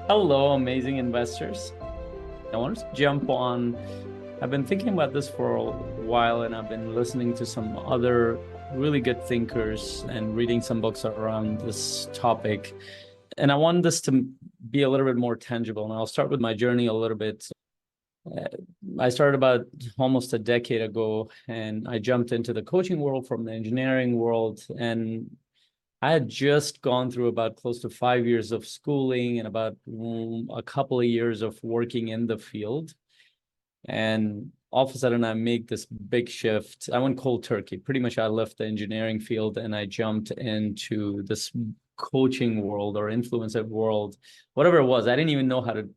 Hello, amazing investors. I wanted to jump on. I've been thinking about this for a while, and I've been listening to some other really good thinkers and reading some books around this topic. And I want this to be a little bit more tangible. And I'll start with my journey a little bit. Uh, I started about almost a decade ago, and I jumped into the coaching world from the engineering world. And I had just gone through about close to 5 years of schooling and about a couple of years of working in the field. And all of a sudden, I make this big shift. I went cold turkey. Pretty much, I left the engineering field and I jumped into this coaching world or influencer world, whatever it was. I didn't even know how to,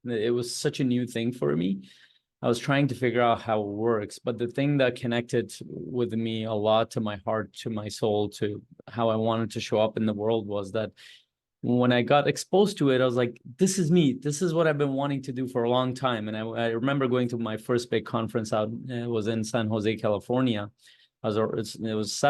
it was such a new thing for me. I was trying to figure out how it works, but the thing that connected with me a lot to my heart, to my soul, to how I wanted to show up in the world was that when I got exposed to it, I was like, this is me. This is what I've been wanting to do for a long time. And I remember going to my first big conference out, it was in San Jose, California. It was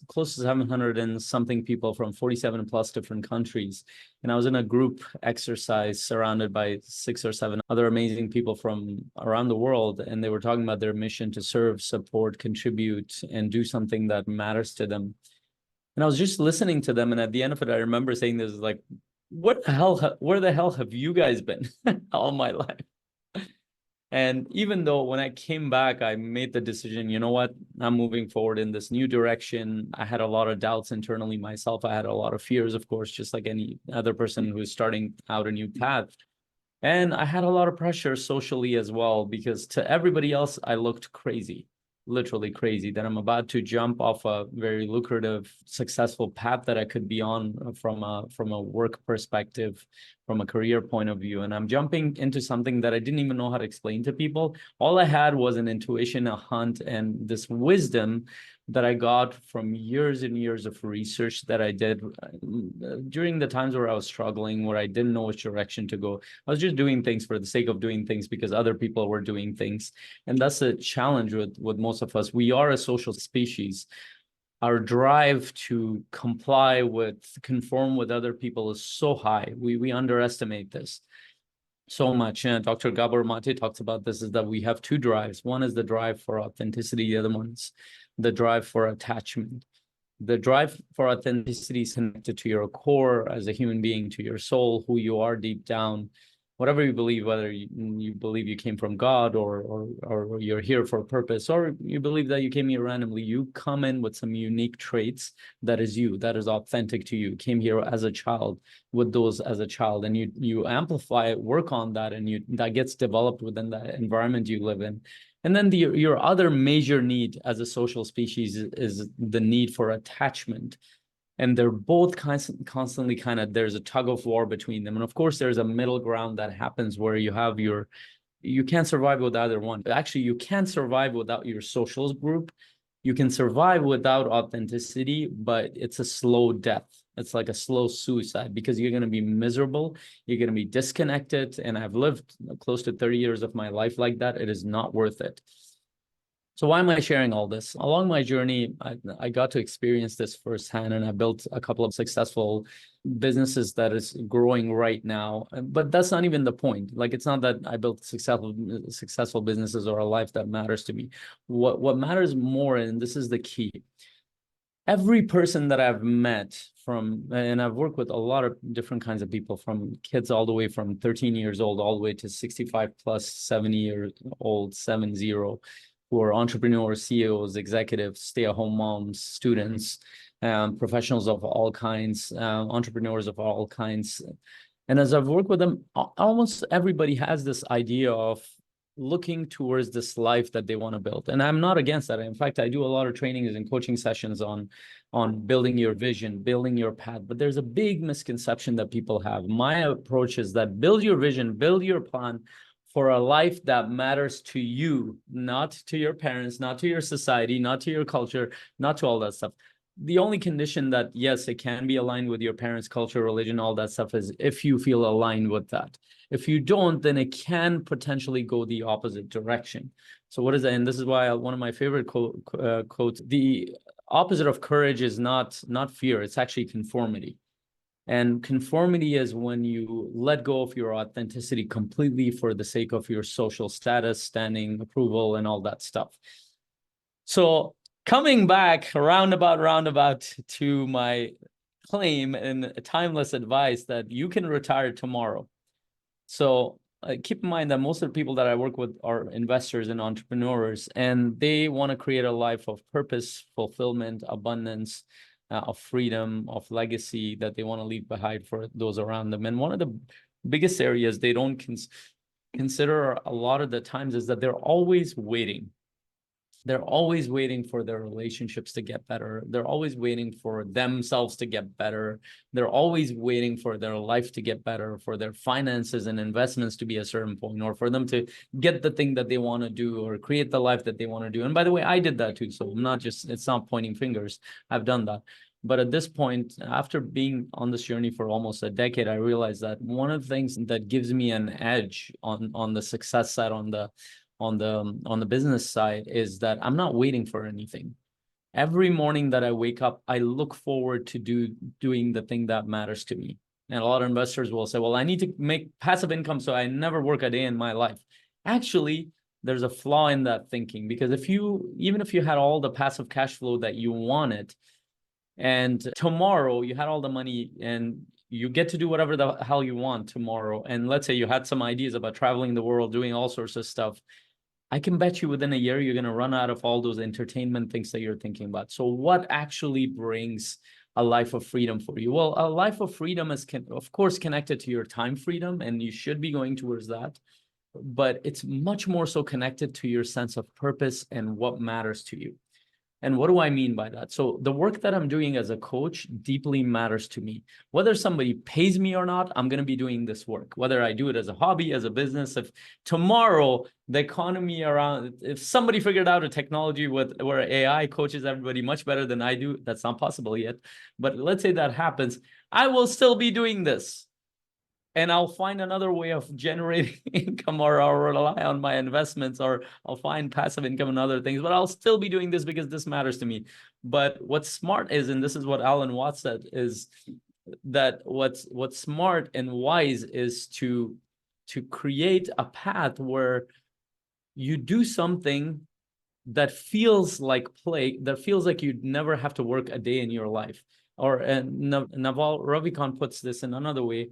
close to 700 and something people from 47 plus different countries. And I was in a group exercise surrounded by 6 or 7 other amazing people from around the world. And they were talking about their mission to serve, support, contribute, and do something that matters to them. And I was just listening to them. And at the end of it, I remember saying this like, what the hell, where the hell have you guys been all my life? And even though when I came back, I made the decision, you know what, I'm moving forward in this new direction. I had a lot of doubts internally myself. I had a lot of fears, of course, just like any other person who's starting out a new path. And I had a lot of pressure socially as well, because to everybody else, I looked crazy, literally crazy, that I'm about to jump off a very lucrative, successful path that I could be on from a work perspective, from a career point of view. And I'm jumping into something that I didn't even know how to explain to people. All I had was an intuition, a hunt, and this wisdom that I got from years and years of research that I did during the times where I was struggling, where I didn't know which direction to go. I was just doing things for the sake of doing things because other people were doing things. And that's a challenge with most of us. We are a social species. Our drive to comply with, conform with other people is so high. We underestimate this so much. Dr. Gabor Mate talks about this, is that we have two drives. One is the drive for authenticity. The other one is the drive for attachment. The drive for authenticity is connected to your core as a human being, to your soul, who you are deep down, whatever you believe, whether you believe you came from God or you're here for a purpose, or you believe that you came here randomly. You come in with some unique traits that is you, that is authentic to you. Came here as a child with those as a child, and you amplify it, work on that, and that gets developed within the environment you live in. And then your other major need as a social species is the need for attachment. And they're both constantly kind of, there's a tug of war between them. And of course, there's a middle ground that happens where you can't survive without either one. Actually, you can't survive without your social group. You can survive without authenticity, but it's a slow death. It's like a slow suicide, because you're going to be miserable. You're going to be disconnected. And I've lived close to 30 years of my life like that. It is not worth it. So why am I sharing all this? Along my journey, I got to experience this firsthand, and I built a couple of successful businesses that is growing right now. But that's not even the point. Like, it's not that I built successful businesses or a life that matters to me. What matters more, and this is the key, every person that I've met and I've worked with a lot of different kinds of people, from kids all the way from 13 years old, all the way to 65 plus, 70 years old, 70, who are entrepreneurs, CEOs, executives, stay-at-home moms, students, professionals of all kinds, entrepreneurs of all kinds. And as I've worked with them, almost everybody has this idea of looking towards this life that they want to build. And I'm not against that. In fact, I do a lot of trainings and coaching sessions on building your vision, building your path. But there's a big misconception that people have. My approach is that build your vision, build your plan for a life that matters to you, not to your parents, not to your society, not to your culture, not to all that stuff. The only condition that, yes, it can be aligned with your parents' culture, religion, all that stuff, is if you feel aligned with that. If you don't, then it can potentially go the opposite direction. So what is that? And this is why one of my favorite quotes, the opposite of courage is not fear, it's actually conformity. And conformity is when you let go of your authenticity completely for the sake of your social status, standing, approval, and all that stuff. So coming back roundabout to my claim and timeless advice that you can retire tomorrow. So keep in mind that most of the people that I work with are investors and entrepreneurs, and they want to create a life of purpose, fulfillment, abundance, of freedom, of legacy that they want to leave behind for those around them. And one of the biggest areas they don't consider a lot of the times is that they're always waiting. They're always waiting for their relationships to get better. They're always waiting for themselves to get better. They're always waiting for their life to get better, for their finances and investments to be a certain point, or for them to get the thing that they want to do or create the life that they want to do. And by the way, I did that too. So I'm not just, it's not pointing fingers. I've done that. But at this point, after being on this journey for almost a decade, I realized that one of the things that gives me an edge on the success side, on the business side, is that I'm not waiting for anything. Every morning that I wake up, I look forward to doing the thing that matters to me. And a lot of investors will say, well, I need to make passive income so I never work a day in my life. Actually, there's a flaw in that thinking, because even if you had all the passive cash flow that you wanted, and tomorrow you had all the money and you get to do whatever the hell you want tomorrow, and let's say you had some ideas about traveling the world, doing all sorts of stuff, I can bet you within a year, you're going to run out of all those entertainment things that you're thinking about. So what actually brings a life of freedom for you? Well, a life of freedom is, of course, connected to your time freedom, and you should be going towards that. But it's much more so connected to your sense of purpose and what matters to you. And what do I mean by that? So the work that I'm doing as a coach deeply matters to me. Whether somebody pays me or not, I'm going to be doing this work. Whether I do it as a hobby, as a business, if tomorrow the economy around, if somebody figured out a technology where AI coaches everybody much better than I do, that's not possible yet. But let's say that happens, I will still be doing this. And I'll find another way of generating income, or I'll rely on my investments, or I'll find passive income and other things, but I'll still be doing this because this matters to me. But what's smart is, and this is what Alan Watts said, is that what's smart and wise is to create a path where you do something that feels like play, that feels like you'd never have to work a day in your life. Or Naval Ravikant puts this in another way: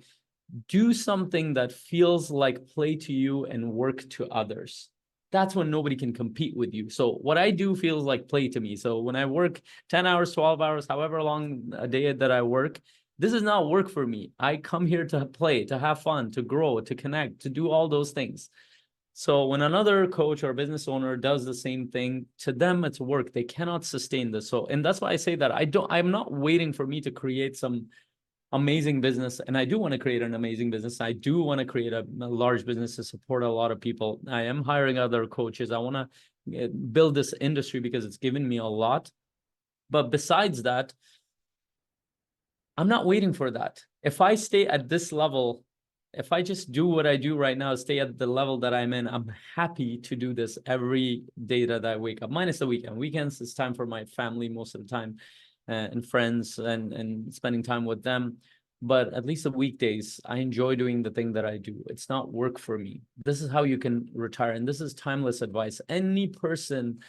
do something that feels like play to you and work to others. That's when nobody can compete with you. So what I do feels like play to me. So when I work 10 hours, 12 hours, however long a day that I work, this is not work for me. I come here to play, to have fun, to grow, to connect, to do all those things. So when another coach or business owner does the same thing, to them it's work. They cannot sustain this. So, and that's why I say that I'm not waiting for me to create some amazing business. And I do want to create an amazing business. I do want to create a large business to support a lot of people. I am hiring other coaches. I want to build this industry because it's given me a lot. But besides that, I'm not waiting for that. If I stay at this level, if I just do what I do right now, stay at the level that I'm in, I'm happy to do this every day that I wake up, minus the weekend. Weekends, it's time for my family most of the time, and friends, and spending time with them. But at least the weekdays, I enjoy doing the thing that I do. It's not work for me. This is how you can retire. And this is timeless advice. Any person,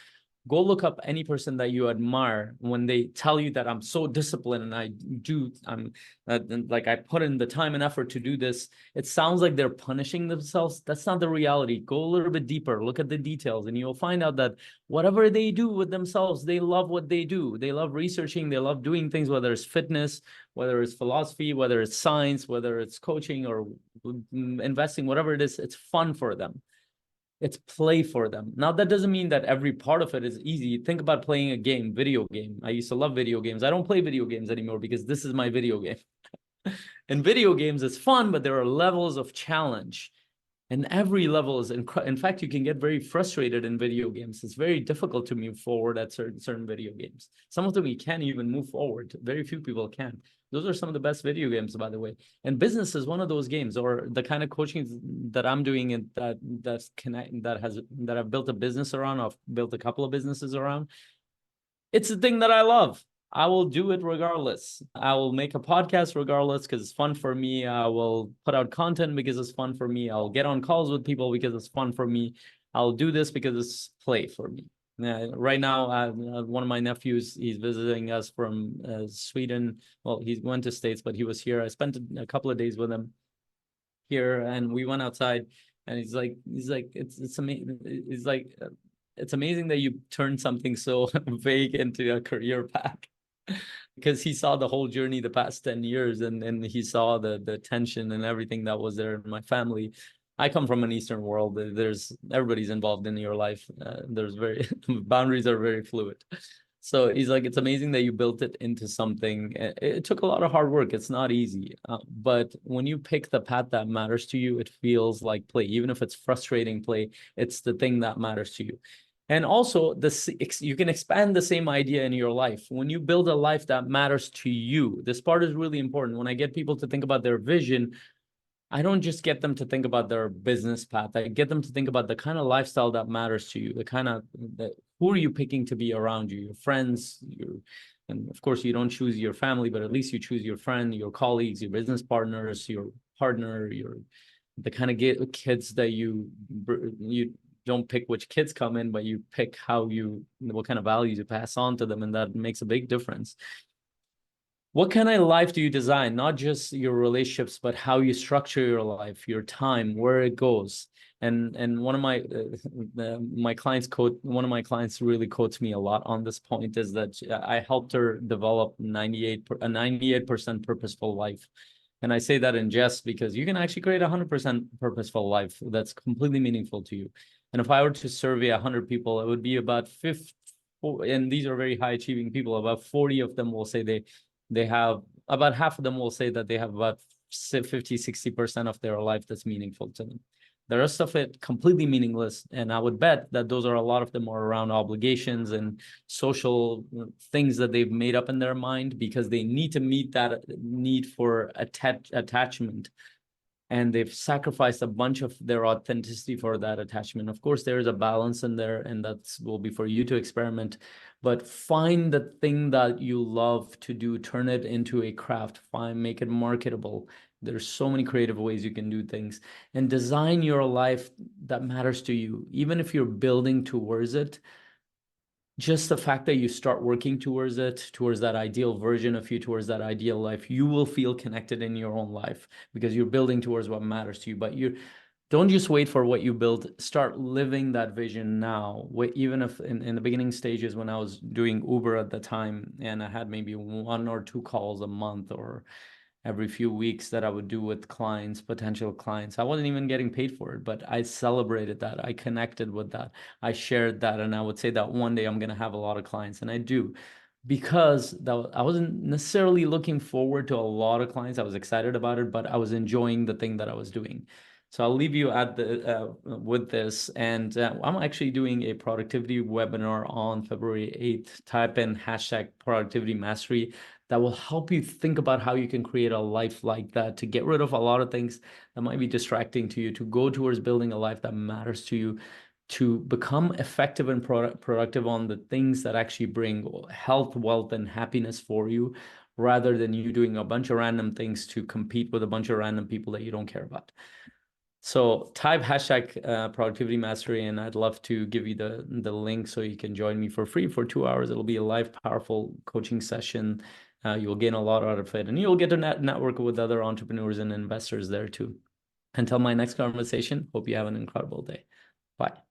go look up any person that you admire. When they tell you that I'm so disciplined and I'm like, I put in the time and effort to do this, it sounds like they're punishing themselves. That's not the reality. Go a little bit deeper, look at the details, and you'll find out that whatever they do with themselves, they love what they do. They love researching, they love doing things, whether it's fitness, whether it's philosophy, whether it's science, whether it's coaching or investing, whatever it is, it's fun for them. It's play for them. Now, that doesn't mean that every part of it is easy. Think about playing a game, video game. I used to love video games. I don't play video games anymore because this is my video game. And video games is fun, but there are levels of challenge. And every level is, in fact, you can get very frustrated in video games. It's very difficult to move forward at certain video games. Some of them you can't even move forward. Very few people can. Those are some of the best video games, by the way. And business is one of those games, or the kind of coaching that I'm doing, and that I've built a business around. I've built a couple of businesses around. It's the thing that I love. I will do it regardless. I will make a podcast regardless because it's fun for me. I will put out content because it's fun for me. I'll get on calls with people because it's fun for me. I'll do this because it's play for me. Right now, one of my nephews, he's visiting us from Sweden. Well, he went to States, but he was here. I spent a couple of days with him here, and we went outside, and it's amazing. He's like, it's amazing that you turned something so vague into a career path. Because he saw the whole journey the past 10 years, and he saw the tension and everything that was there in my family. I come from an Eastern world. There's everybody's involved in your life. There's very boundaries are very fluid. So he's like, it's amazing that you built it into something. It took a lot of hard work. It's not easy. But when you pick the path that matters to you, it feels like play. Even if it's frustrating play, it's the thing that matters to you. And also, you can expand the same idea in your life. When you build a life that matters to you, this part is really important. When I get people to think about their vision, I don't just get them to think about their business path. I get them to think about the kind of lifestyle that matters to you, who are you picking to be around you, your friends, and of course, you don't choose your family, but at least you choose your friend, your colleagues, your business partners, your partner, the kind of kids that you don't pick which kids come in, but you pick what kind of values you pass on to them, and that makes a big difference. What kind of life do you design? Not just your relationships, but how you structure your life, your time, where it goes. And one of my clients one of my clients really quotes me a lot on this point, is that I helped her develop a 98% purposeful life. And I say that in jest because you can actually create a 100% purposeful life that's completely meaningful to you. And if I were to survey 100 people, it would be about 50, and these are very high achieving people. About 40 of them will say they have, about half of them will say that they have about 50-60% of their life that's meaningful to them. The rest of it completely meaningless. And I would bet that those are, a lot of them are around obligations and social things that they've made up in their mind because they need to meet that need for attachment. And they've sacrificed a bunch of their authenticity for that attachment. Of course, there is a balance in there, and that will be for you to experiment. But find the thing that you love to do, turn it into a craft, make it marketable. There's so many creative ways you can do things, and design your life that matters to you. Even if you're building towards it, just the fact that you start working towards it, towards that ideal version of you, towards that ideal life, you will feel connected in your own life because you're building towards what matters to you. But you don't just wait for what you build. Start living that vision now. Even if in the beginning stages, when I was doing Uber at the time, and I had maybe 1 or 2 calls a month or every few weeks that I would do with clients, potential clients. I wasn't even getting paid for it, but I celebrated that. I connected with that. I shared that. And I would say that one day I'm going to have a lot of clients. And I do, because I wasn't necessarily looking forward to a lot of clients. I was excited about it, but I was enjoying the thing that I was doing. So I'll leave you with this. And I'm actually doing a productivity webinar on February 8th. Type in #productivity mastery. That will help you think about how you can create a life like that, to get rid of a lot of things that might be distracting to you, to go towards building a life that matters to you, to become effective and productive on the things that actually bring health, wealth, and happiness for you, rather than you doing a bunch of random things to compete with a bunch of random people that you don't care about. So type #productivity mastery, and I'd love to give you the link so you can join me for free for 2 hours. It'll be a live, powerful coaching session. You'll gain a lot out of it, and you'll get to network with other entrepreneurs and investors there too. Until my next conversation, hope you have an incredible day. Bye.